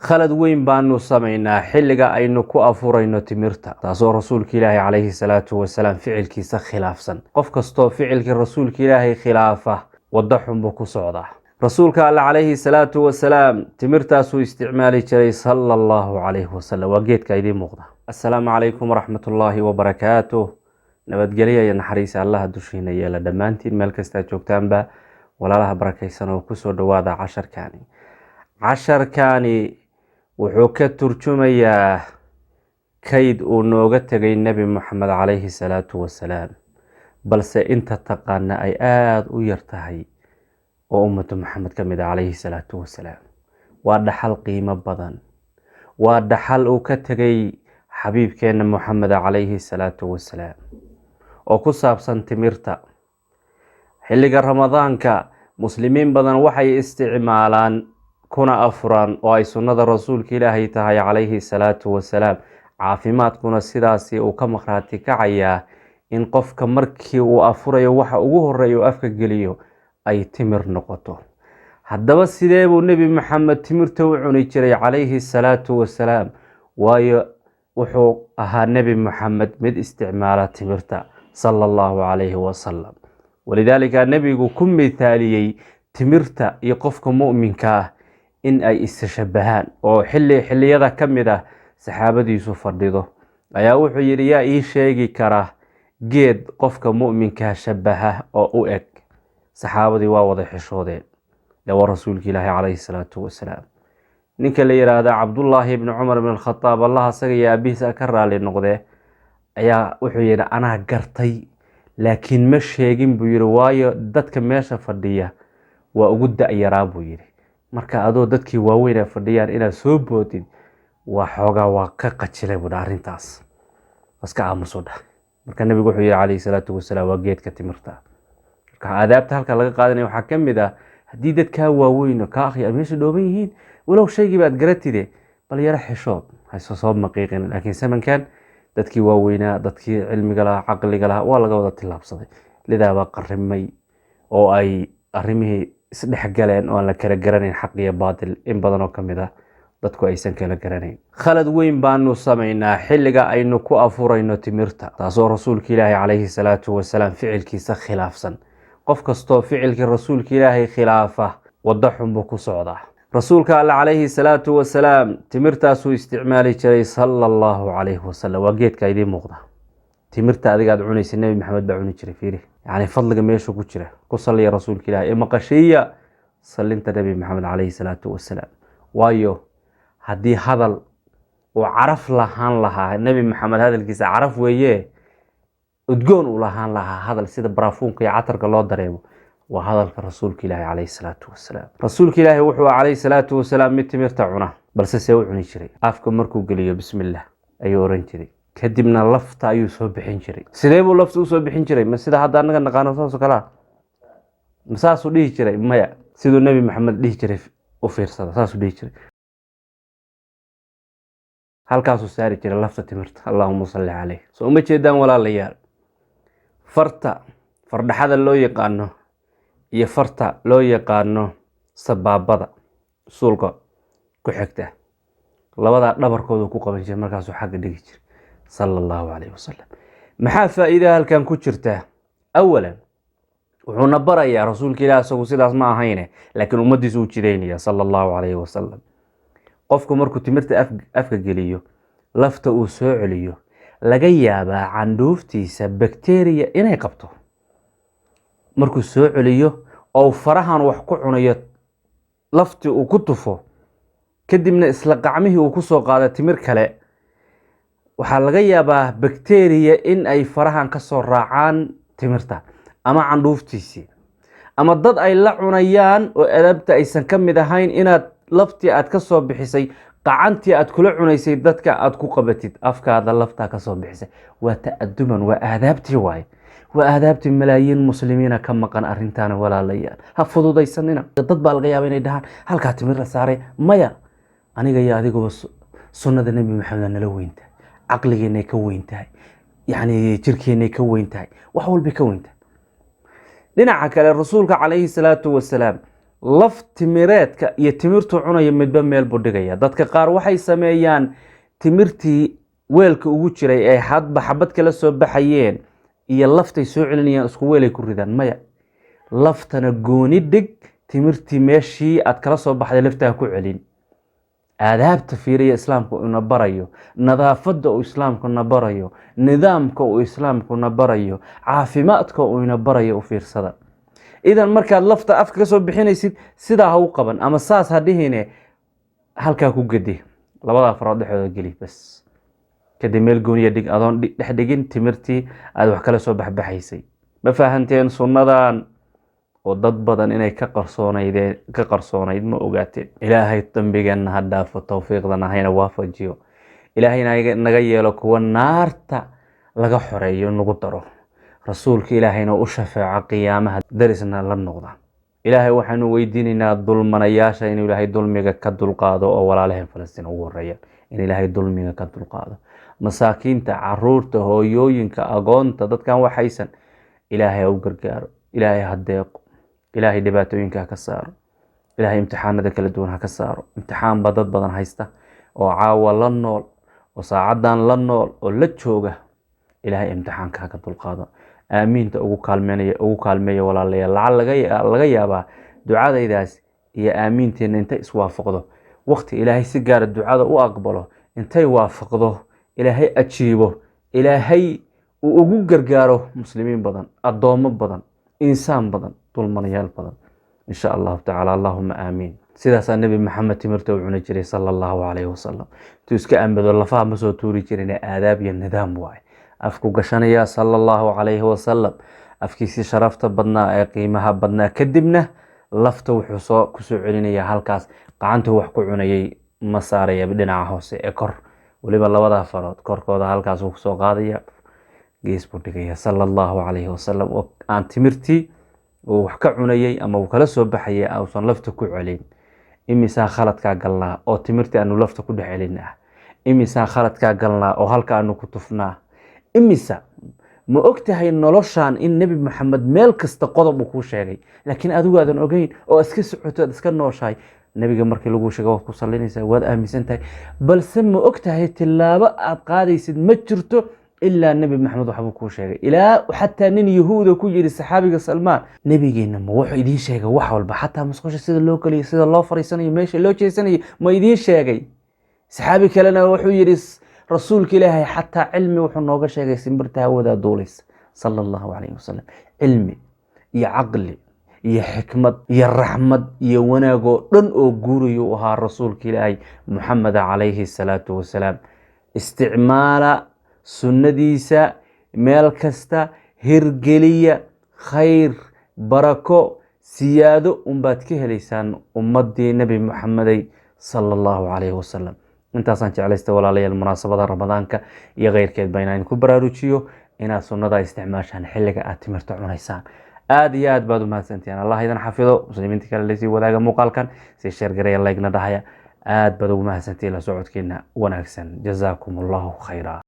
khalad weyn baanu samaynaa xilliga aynu ku afurayno timirta, taasoo rasuulka ilaahay calayhi salaatu wasalaam ficilkiisa khilaafsan. qof kastoo ficilkii rasuulka ilaahay khilaafa waddo xun buu ku socdaa. rasuulka alle calayhi salaatu wasalaam timirtaasuu isticmaali jiray sala allahu calayhi wasalam. waa geedka idiin muuqda. assalaamu calaykum waraxmatullaahi wabarakaatuh. nabadgelya iyo naxariisa allaha dushiina yeela dhammaantiin meel kastaa joogtaanba. walaalaha barakaysan oo kusoo dhawaada casharkani wuxuu ka turjumayaa kayd uu nooga tegay nebi moxamed calayhi salaatu wasalaam, balse inta taqaana ay aada u yar tahay oo ummatu maxamed ka mid ah calayhi salaatu wasalaam. waa dhaxal qiimo badan, waa dhaxal uu ka tegay xabiibkeena moxamed calayhi salaatu wasalaam oo ku saabsan timirta. xilliga ramadaanka muslimiin badan waxay isticmaalaan kuna afuraan oo ay sunnada rasuulka ilaahay tahay calayhi salaatu wasalaam. caafimaadkuna sidaasi uu ka maqhraati kacayaa in qofka markii uu afurayo waxa ugu horeeya uu afka geliyo ay timir noqoto. haddaba sidee buu nebi maxamed timirta u cuni jiray calayhi salaatu wasalaam? waayo wuxuu ahaa nebi maxamed mid isticmaala timirta sala allahu calayhi wasalam. walidaalika nebigu ku mithaaliyey timirta iyo qofka mu'minka ah in ay istashabahaan, oo xilliyada ka mid ah saxaabadiisu fadhido ayaa wuxuu yidhi, yaa ii sheegi kara geed qofka mu'minkaa shabaha oo u eg? saxaabadii waa wada xishoodeen. waa rasuulka ilaahi calayhi salaatu wasalaam. ninka la yidhaahda cabdullaahi ibni cumar ibn alkhataab, allah asaga iyo aabihiisa ka raali noqdee, ayaa wuxuu yidhi anaa gartay laakiin ma sheegin buu yidhi, waayo dadka meesha fadhiya waa ugu da-yaraa buu yidhi. marka adoo dadkii waaweyn ay fadhiyaan inaad soo boodid waa xoogaa waa ka qajilay buudha arrintaas, iska aamuso dhah. marka nebigu wuxuu yidhi calayhi salaatu wasalaam waa geedka timirta. marka aadaabta halka laga qaadanaya waxaa ka mid ah, haddii dadkaa waaweyn kaa akhri ay meesha dhooban yihiin, walow shaygiiba aad garatide bal yaro xishood hayso soo maqiiqin. laakiin zamankan dadkii waaweynaa, dadkii cilmiga lahaa, caqliga lahaa waa laga wada tillaabsaday. lidaabaa qarimay oo ay arrimihii isdhexgaleen oo aan la kala garanayn xaq iyo baatil. in badan oo ka mid ah dadku aysan kala garanayn. khalad weyn baanu samaynaa xilliga aynu ku afurayno timirta, taasoo rasuulka ilaahay calayhi salaatu wasalaam ficilkiisa khilaafsan. qof kastoo ficilkii rasuulka ilaahay khilaafa waddo xun buu ku socdaa. rasuulka alle calayhi salaatu wasalaam timirtaasuu isticmaali jiray sala allahu calayhi wasalam. waa geedka idiin muuqda. timirta adigaad cunaysa nebi maxamed baa cuni jiray. fiiri yacni fadliga meesha ku jira. ku salliya rasuulka ilaahay ee maqashiiya sallinta nebi maxamed calayhi salaatu wasalaam. waayo haddii hadal uu caraf lahaan lahaa, nebi maxamed hadalkiisa caraf weeye, udgoon uu lahaan lahaa hadal sida baraafuunka iyo catarka loo dareemo, waa hadalka rasuulka ilaahi calayhi salaatu wasalaam. rasuulka ilaahi wuxuu calayhi salaatu wasalaam mid timirta cuna, balse see u cuni jiray? afka markuu geliyo bismillah ayuu oran jiray, kadibna lafta ayuu soo bixin jiray. sidee buu lafta usoo bixin jiray? ma sida hadda anaga naqaano saasoo kalea? ma saasuu dhihi jiray? maya, siduu nebi maxamed dhihi jiray u fiirsada. saasuu dhihi jiray, halkaasuu saari jiray lafta timirta. allaahuma salli caleyh. soo uma jeedaan walaalayaal? fardhaxada loo yaqaano iyo farta loo yaqaano sabaabada suulka ku xigta, labadaa dhabarkoodu ku qaban jiray, markaasuu xagga dhigi jiray sala allahu calayhi wasalam. maxaa faa'iidaha halkan ku jirta? awalan wuxuuna barayaa rasuulka ilaah, isagu sidaas ma ahayne laakiin ummaddiisa u jidaynaya sala allahu calayhi wasalam. qofku markuu timirta afka geliyo, lafta uu soo celiyo, laga yaabaa candhuuftiisa bakteriya inay qabto. markuu soo celiyo oo farahan wax ku cunayo, laftii uu ku tufo, kadibna isla qacmihii uu ku soo qaado timir kale, waxaa laga yaabaa bakteriya in ay farahan ka soo raacaan timirta ama candhuuftiisii, ama dad ay la cunayaan oo adaabta aysan ka mid ahayn inaad laftii aad ka soo bixisay, qacantii aad kula cunaysay dadka aad ku qabatid, afkaada laftaa ka soo bixisay. waa ta'aduman, waa aadaabtii waaye. waa aadaabtii malaayiin muslimiina ka maqan arrintaana walaalayaal. ha fududaysanina. dad baa laga yaaba inay dhahaan halkaa timir la saaray. maya, aniga iyo adiguba sunnada nebi maxamed nala weyntahay, caqligeennay ka weyntahay, yacni jirkeennay ka weyntahay, wax walbay ka weyntahay. dhinaca kale rasuulka calayhi salaatu wasalaam laf timireedka iyo timirtu cunaya midba meel buu dhigaya. dadka qaar waxay sameeyaan timirtii weelka ugu jiray ee hadba xabad kala soo baxayeen iyo laftay soo celinayaan isku weelay ku ridaan. maya, laftana gooni dhig, timirtii meeshii aad kala soo baxday laftaa ku celin. aadaabta fiiriya islaamku ina barayo, nadaafadda uu islaamku na barayo, nidaamka uu islaamku na barayo, caafimaadka uu ina barayo u fiirsada. idan markaad lafta afka ka soo bixinaysid sidaa ha u qaban ama saas ha dhihine, halkaa ku gedi, labada farood dhexdooda geli bas. kadib meel gooniya dhig, adoon dhex dhigin timirtii aad wax kala soo baxbaxaysay. ma fahanteen sunnadan oo dad badan inay ka qarsoonayd ma ogaateen? ilaahay dambigeenna ha dhaafo, tawfiiqdana hayna waafajiyo. ilaahay naga yeelo kuwa naarta laga xoreeyo nagu daro. rasuulka ilaahayna u shafeeco qiyaamaha, darisna la noqda. ilaahay waxaanu weydiinaynaa dulmanayaasha inuu ilaahay dulmiga ka dulqaado oo walaalaheen Falastiin ugu horeeya in ilaahay dulmiga ka dulqaado. masaakiinta, caruurta, hooyooyinka, agoonta, dadkan waxaysan ilaahay u gargaaro, ilaahay ha deeqo, ilaahay dhibaatooyinka ha ka saaro, ilaahay imtixaanada kala duwan ha ka saaro. imtixaan baa dad badan haysta oo caawa la nool, oo saacadan la nool, oo la jooga. ilaahay imtixaanka ha ka dulqaado. aamiinta ugu kaalmeeya walaalayaal. laga yaabaa ducadaydaas iyo aamiinteena intay iswaafaqdo, waqti ilaahay si gaara ducada u aqbalo, intay waafaqdo, ilaahay ajiibo, ilaahay uu ugu gargaaro muslimiin badan, addoomo badan, insaan badan, dulmanayaal badan insha allahu tacaala. allahuma aamiin. sidaasaa nebi maxamed timirta u cuni jiray sala allahu calayhi wasalam. intuu iska ambado lafaha ma soo tuuri jirin, aadaab iyo nidaam waaye. afku gashanaya sala allahu calayhi wasalam, afkiisii sharafta badnaa ee qiimaha badnaa. kadibna lafta wuxuu kusoo celinaya halkaas, gacantuu wax ku cunayay ma saaraya dhinaca hoose ee kor, weliba labada farood korkooda halkaas uu kusoo qaadaya, gees buu dhigaya sala allahu calayhi wasalam. oo aan timirtii uu wax ka cunayay ama uu kala soo baxayay uusan lafta ku celin. imisaa khaladkaa galnaa oo timirtii aanu lafta ku dhex celinaa? imisaa khaladkaa galnaa oo halka aanu ku tufnaa? imisa ma ogtahay noloshaan in nebi maxamed meel kasta qodob uu kuu sheegay, laakiin adigu aadan ogeyn oo iska socoto, aad iska nooshahay. nebiga markii lagu sheego waad ku sallinaysaa, waad aaminsan tahay, balse ma ogtahay tilaabo aad qaadaysid ma jirto ilaa nebi maxamed waxbuu kuu sheegay. ilaa xataa nin yahuuda ku yidhi saxaabiga Salmaan, nebigeena ma wuxuu idiin sheegay wax walba, xataa musqusha sida loo geliyo, sida loo fariisanayo, meesha loo jeesanayo ma idiin sheegay? saxaabi kalena wuxuu yidhi rasuulka ilaahay xataa cilmi wuxuu nooga sheegay simbirta hawada duulaysa sala allahu calayhi wasalam. cilmi iyo caqli iyo xikmad iyo raxmad iyo wanaagoo dhan oo guurayo u ahaa rasuulka ilaahay Muxamed calayhi salaatu wasalaam. isticmaala sunnadiisa meel kasta, hirgeliya, khayr, barako, siyaado unbaad ka helaysaan ummadii nebi Muxamedey sala allahu calayhi wasalam. intaasaan jeclaystay walaalayaal munaasabada ramadaanka iyo keyrkeed ba inaan ku baraarujiyo inaad sunnada isticmaashaan xilliga aad timirta cunaysaan. aad iyo aad baad u mahadsantihiin. allah idin xafido. muslimiinta kale lasii wadaaga muuqaalkan, si sheer gareeya, like na dhahaya. aad baad ugu mahadsantihiin la socodkeena wanaagsan. jazaakum allahu khayra.